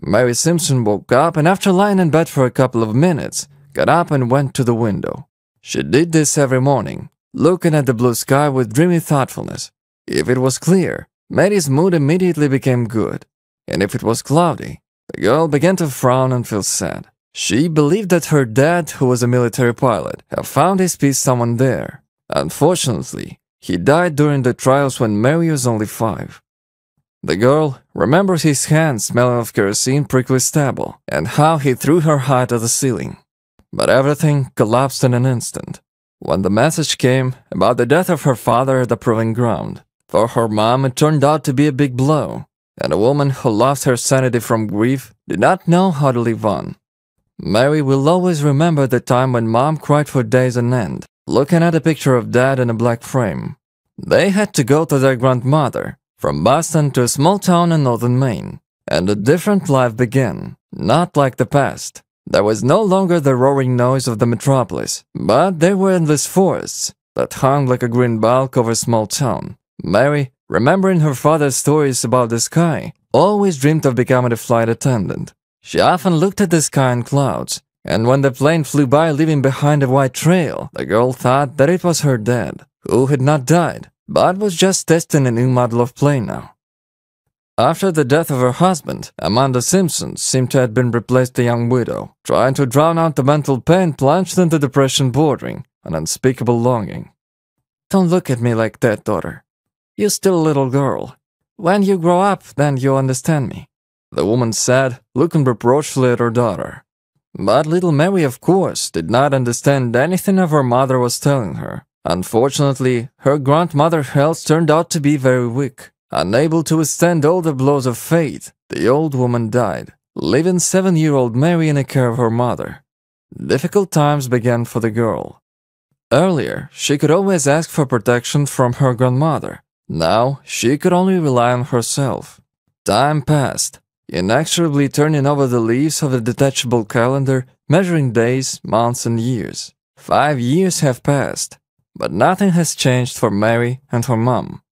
Mary Simpson woke up and after lying in bed for a couple of minutes, got up and went to the window. She did this every morning, looking at the blue sky with dreamy thoughtfulness. If it was clear, Mary's mood immediately became good, and if it was cloudy, the girl began to frown and feel sad. She believed that her dad, who was a military pilot, had found his peace someone there. Unfortunately, he died during the trials when Mary was only 5. The girl remembers his hand smelling of kerosene prickly stubble and how he threw her height at the ceiling. But everything collapsed in an instant when the message came about the death of her father at the proving ground. For her mom, it turned out to be a big blow, and a woman who lost her sanity from grief did not know how to live on. Mary will always remember the time when Mom cried for days on end, looking at a picture of Dad in a black frame. They had to go to their grandmother, from Boston to a small town in northern Maine, and a different life began, not like the past. There was no longer the roaring noise of the metropolis, but there were endless forests that hung like a green bulk over a small town. Mary, remembering her father's stories about the sky, always dreamed of becoming a flight attendant. She often looked at the sky and clouds, and when the plane flew by leaving behind a white trail, the girl thought that it was her dad, who had not died, but was just testing a new model of plane now. After the death of her husband, Amanda Simpson seemed to have been replaced a young widow, trying to drown out the mental pain plunged into depression bordering on unspeakable longing. "Don't look at me like that, daughter. You're still a little girl. When you grow up, then you'll understand me," the woman said, looking reproachfully at her daughter. But little Mary, of course, did not understand anything her mother was telling her. Unfortunately, her grandmother's health turned out to be very weak. Unable to withstand all the blows of fate, the old woman died, leaving 7-year-old Mary in the care of her mother. Difficult times began for the girl. Earlier, she could always ask for protection from her grandmother. Now, she could only rely on herself. Time passed, inexorably turning over the leaves of a detachable calendar, measuring days, months, and years. 5 years have passed, but nothing has changed for Mary and her mom.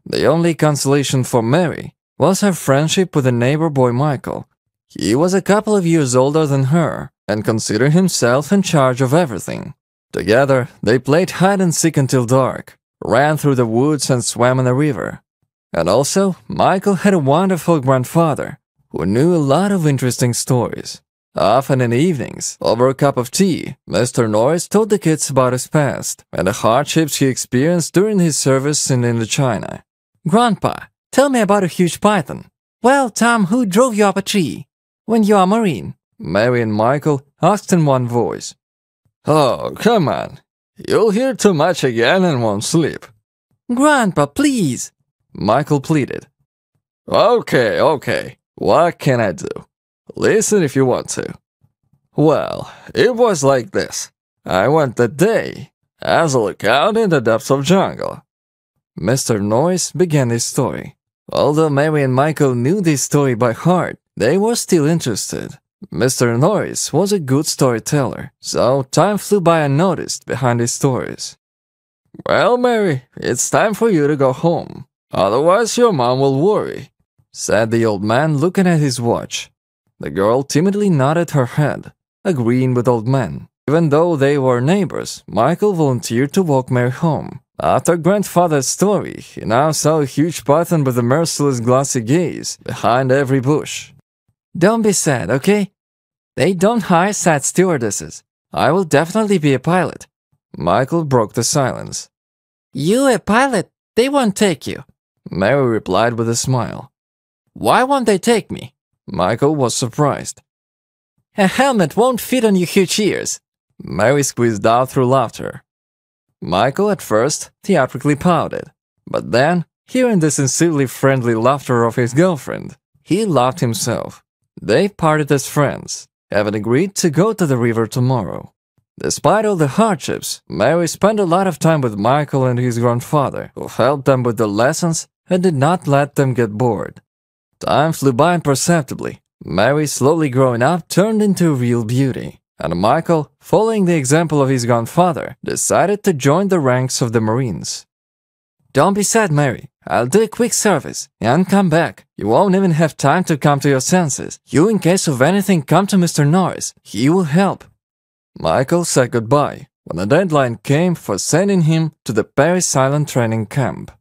The only consolation for Mary was her friendship with the neighbor boy Michael. He was a couple of years older than her and considered himself in charge of everything. Together, they played hide-and-seek until dark, ran through the woods and swam in a river. And also, Michael had a wonderful grandfather who knew a lot of interesting stories. Often in the evenings, over a cup of tea, Mr. Norris told the kids about his past and the hardships he experienced during his service in Indochina. "Grandpa, tell me about a huge python." "Well, Tom, who drove you up a tree when you are a Marine?" Mary and Michael asked in one voice. "Oh, come on. You'll hear too much again and won't sleep." "Grandpa, please," Michael pleaded. Okay. What can I do? Listen if you want to. Well, it was like this. I went a day as a lookout in the depths of jungle. Mr. Norris began his story. Although Mary and Michael knew this story by heart, they were still interested. Mr. Norris was a good storyteller, so time flew by unnoticed behind his stories. "Well, Mary, it's time for you to go home. Otherwise, your mom will worry," said the old man, looking at his watch. The girl timidly nodded her head, agreeing with old man. Even though they were neighbors, Michael volunteered to walk Mary home. After grandfather's story, he now saw a huge python with a merciless glassy gaze behind every bush. "Don't be sad, okay? They don't hire sad stewardesses. I will definitely be a pilot." Michael broke the silence. "You a pilot? They won't take you," Mary replied with a smile. "Why won't they take me?" Michael was surprised. "A helmet won't fit on your huge ears." Mary squeezed out through laughter. Michael at first theatrically pouted, but then, hearing the sincerely friendly laughter of his girlfriend, he laughed himself. They parted as friends, having agreed to go to the river tomorrow. Despite all the hardships, Mary spent a lot of time with Michael and his grandfather, who helped them with the lessons and did not let them get bored. Time flew by imperceptibly. Mary, slowly growing up, turned into real beauty, and Michael, following the example of his grandfather, decided to join the ranks of the Marines. "Don't be sad, Mary. I'll do a quick service and come back. You won't even have time to come to your senses. You, in case of anything, come to Mr. Norris. He will help." Michael said goodbye when the deadline came for sending him to the Paris Island training camp.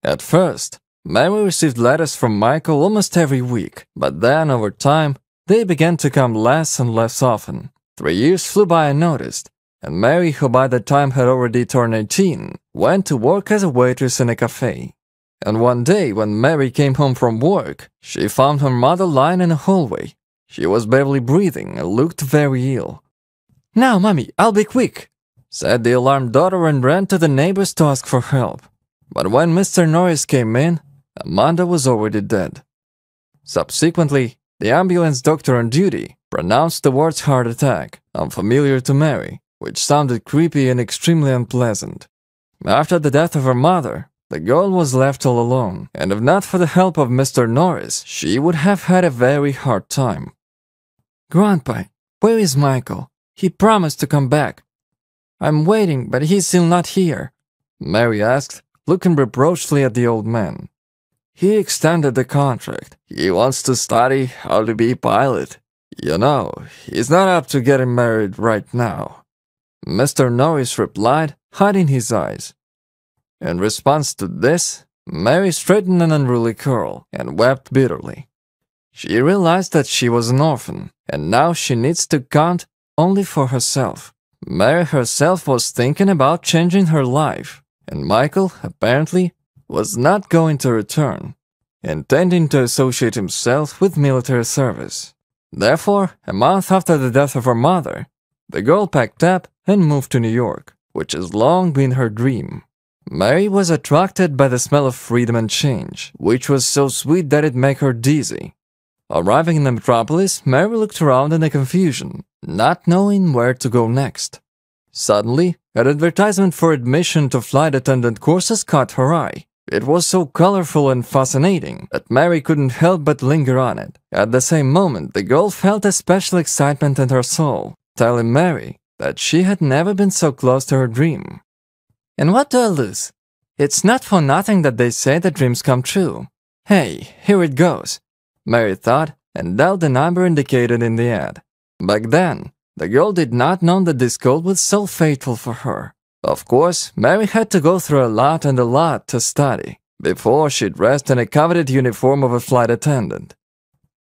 At first, Mary received letters from Michael almost every week, but then over time, they began to come less and less often. 3 years flew by unnoticed, and Mary, who by that time had already turned 18, went to work as a waitress in a cafe. And one day, when Mary came home from work, she found her mother lying in a hallway. She was barely breathing and looked very ill. "Now, Mommy, I'll be quick," said the alarmed daughter and ran to the neighbors to ask for help. But when Mr. Norris came in, Amanda was already dead. Subsequently, the ambulance doctor on duty pronounced the words heart attack, unfamiliar to Mary, which sounded creepy and extremely unpleasant. After the death of her mother, the girl was left all alone, and if not for the help of Mr. Norris, she would have had a very hard time. "Grandpa, where is Michael? He promised to come back. I'm waiting, but he's still not here," Mary asked, looking reproachfully at the old man. "He extended the contract. He wants to study how to be a pilot. You know, he's not up to getting married right now," Mr. Norris replied, hiding his eyes. In response to this, Mary straightened an unruly curl and wept bitterly. She realized that she was an orphan, and now she needs to count only for herself. Mary herself was thinking about changing her life, and Michael, apparently, was not going to return, intending to associate himself with military service. Therefore, a month after the death of her mother, the girl packed up and moved to New York, which has long been her dream. Mary was attracted by the smell of freedom and change, which was so sweet that it made her dizzy. Arriving in the metropolis, Mary looked around in a confusion, not knowing where to go next. Suddenly, an advertisement for admission to flight attendant courses caught her eye. It was so colorful and fascinating that Mary couldn't help but linger on it. At the same moment, the girl felt a special excitement in her soul, telling Mary that she had never been so close to her dream. "And what do I lose? It's not for nothing that they say that dreams come true. Hey, here it goes," Mary thought, and dialed the number indicated in the ad. Back then, the girl did not know that this call was so fateful for her. Of course, Mary had to go through a lot and a lot to study before she dressed in a coveted uniform of a flight attendant.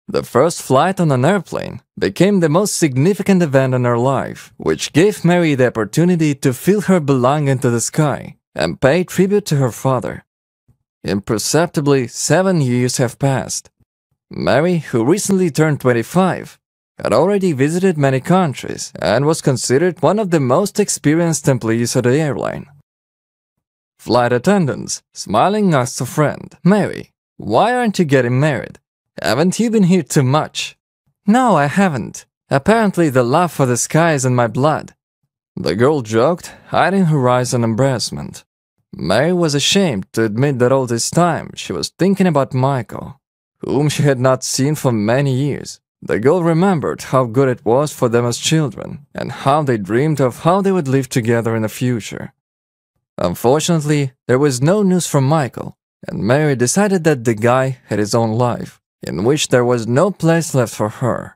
The first flight on an airplane became the most significant event in her life, which gave Mary the opportunity to feel her belonging to the sky and pay tribute to her father. Imperceptibly, 7 years have passed. Mary, who recently turned 25, had already visited many countries and was considered one of the most experienced employees of the airline. Flight attendants, smiling, asked a friend, "Mary, why aren't you getting married? Haven't you been here too much?" "No, I haven't. Apparently the love for the sky is in my blood," the girl joked, hiding her eyes in embarrassment. Mary was ashamed to admit that all this time she was thinking about Michael, whom she had not seen for many years. The girl remembered how good it was for them as children, and how they dreamed of how they would live together in the future. Unfortunately, there was no news from Michael, and Mary decided that the guy had his own life, in which there was no place left for her.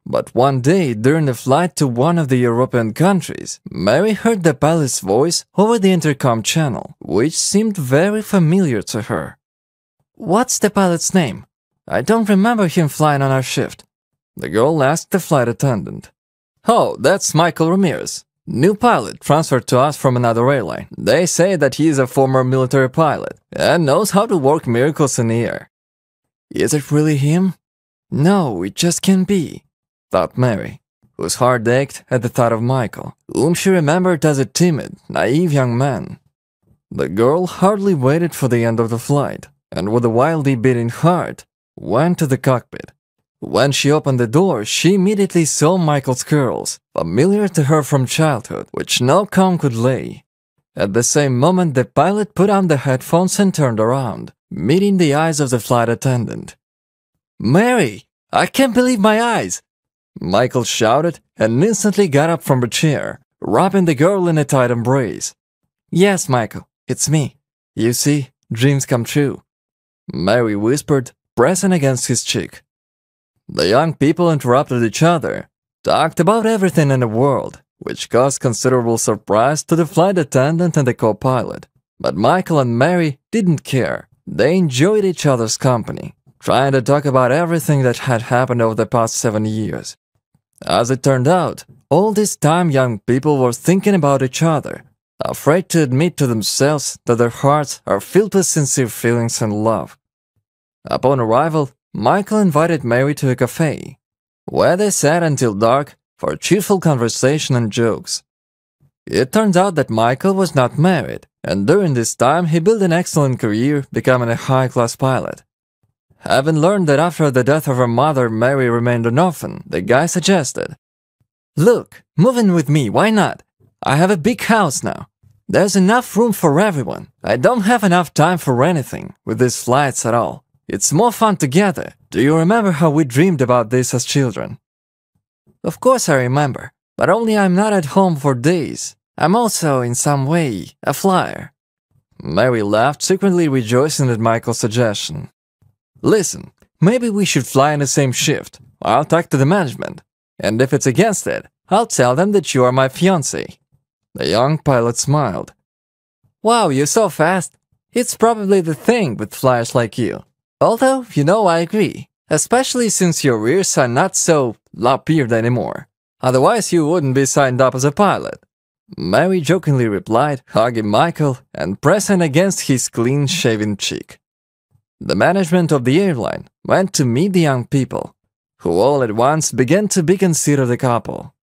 But one day, during the flight to one of the European countries, Mary heard the pilot's voice over the intercom channel, which seemed very familiar to her. "What's the pilot's name? I don't remember him flying on our shift," the girl asked the flight attendant. "Oh, that's Michael Ramirez, new pilot transferred to us from another airline. They say that he is a former military pilot and knows how to work miracles in the air." "Is it really him? No, it just can't be," thought Mary, whose heart ached at the thought of Michael, whom she remembered as a timid, naive young man. The girl hardly waited for the end of the flight, and with a wildly beating heart, went to the cockpit. When she opened the door, she immediately saw Michael's curls, familiar to her from childhood, which no comb could lay. At the same moment, the pilot put on the headphones and turned around, meeting the eyes of the flight attendant. "Mary, I can't believe my eyes!" Michael shouted and instantly got up from the chair, wrapping the girl in a tight embrace. "Yes, Michael, it's me. You see, dreams come true," Mary whispered, pressing against his cheek. The young people interrupted each other, talked about everything in the world, which caused considerable surprise to the flight attendant and the co-pilot. But Michael and Mary didn't care. They enjoyed each other's company, trying to talk about everything that had happened over the past 7 years. As it turned out, all this time young people were thinking about each other, afraid to admit to themselves that their hearts are filled with sincere feelings and love. Upon arrival, Michael invited Mary to a cafe, where they sat until dark for cheerful conversation and jokes. It turned out that Michael was not married, and during this time he built an excellent career, becoming a high-class pilot. Having learned that after the death of her mother, Mary remained an orphan, the guy suggested, "Look, move in with me, why not? I have a big house now. There's enough room for everyone. I don't have enough time for anything with these flights at all. It's more fun together. Do you remember how we dreamed about this as children?" "Of course I remember, but only I'm not at home for days. I'm also, in some way, a flyer." Mary laughed, secretly rejoicing at Michael's suggestion. "Listen, maybe we should fly in the same shift. I'll talk to the management, and if it's against it, I'll tell them that you are my fiancé." The young pilot smiled. "Wow, you're so fast. It's probably the thing with flyers like you. Although, I agree, especially since your ears are not so lop-eared anymore. Otherwise, you wouldn't be signed up as a pilot." Mary jokingly replied, hugging Michael and pressing against his clean-shaven cheek. The management of the airline went to meet the young people, who all at once began to be considered a couple.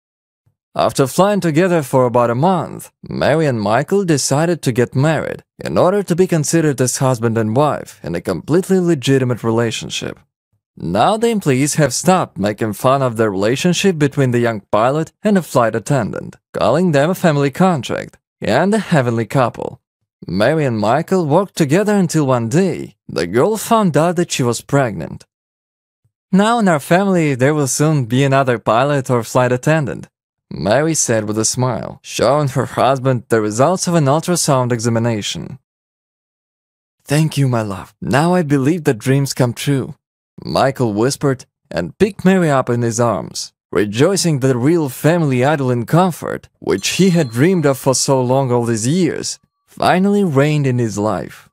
After flying together for about a month, Mary and Michael decided to get married in order to be considered as husband and wife in a completely legitimate relationship. Now the employees have stopped making fun of the relationship between the young pilot and the flight attendant, calling them a family contract and a heavenly couple. Mary and Michael worked together until one day, the girl found out that she was pregnant. "Now in our family there will soon be another pilot or flight attendant," Mary said with a smile, showing her husband the results of an ultrasound examination. "Thank you, my love. Now I believe that dreams come true," Michael whispered and picked Mary up in his arms, rejoicing that the real family idol and comfort, which he had dreamed of for so long all these years, finally reigned in his life.